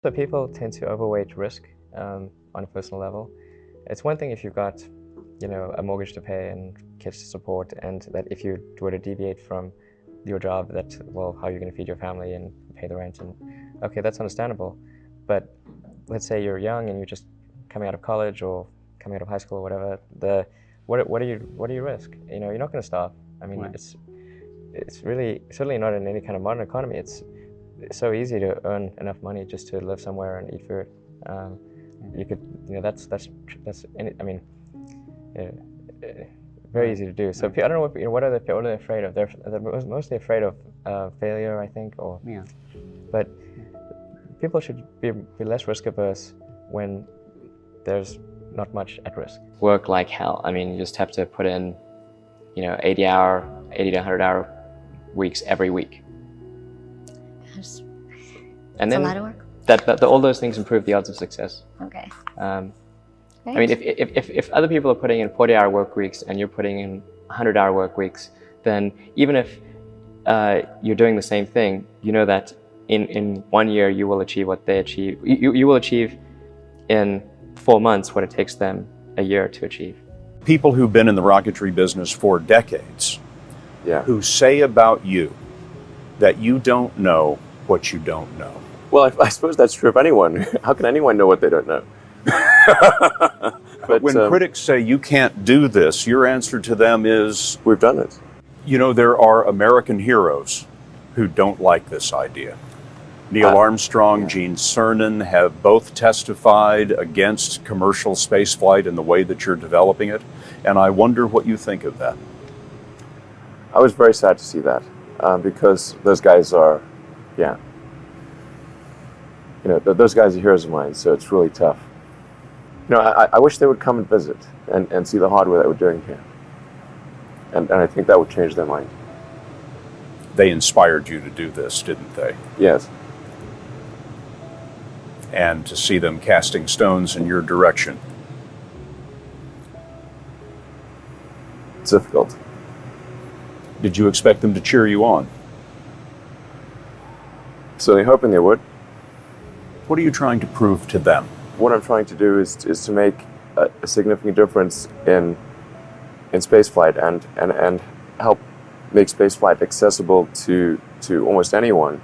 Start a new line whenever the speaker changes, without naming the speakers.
So people tend to overweight risk on a personal level. It's one thing if you've got, a mortgage to pay and kids to support, and that if you were to deviate from your job, that, well, how are you going to feed your family and pay the rent? And okay, that's understandable. But let's say you're young and you're just coming out of college or coming out of high school or whatever. What do you risk? You're not going to starve. I mean,
Right.
It's really certainly not in any kind of modern economy. It's so easy to earn enough money just to live somewhere and eat food. You could, that's I mean, very easy to do. So I don't know what are they afraid of? They're mostly afraid of failure, I think, or
Yeah.
But people should be less risk averse when there's not much at risk.
Work like hell. I mean, you just have to put in, 80 to 100 hour weeks every week.
That's
And
a
then
lot of work.
all those things improve the odds of success.
Okay.
I mean, if other people are putting in 40-hour work weeks and you're putting in 100-hour work weeks, then even if you're doing the same thing, you know that in 1 year you will achieve what they achieve. You will achieve in 4 months what it takes them a year to achieve.
People who've been in the rocketry business for decades, who say about you that you don't know what you don't know.
Well, I suppose that's true of anyone. How can anyone know what they don't know? But
when critics say you can't do this, your answer to them is,
we've done it.
There are American heroes who don't like this idea. Neil Armstrong, Gene Cernan have both testified against commercial spaceflight in the way that you're developing it, and I wonder what you think of that.
I was very sad to see that because those guys are, those guys are heroes of mine, so it's really tough. I wish they would come and visit and see the hardware that we're doing here. And I think that would change their mind.
They inspired you to do this, didn't they?
Yes.
And to see them casting stones in your direction.
It's difficult.
Did you expect them to cheer you on?
Certainly hoping they would.
What are you trying to prove to them?
What I'm trying to do is to make a significant difference in spaceflight and help make spaceflight accessible to almost anyone.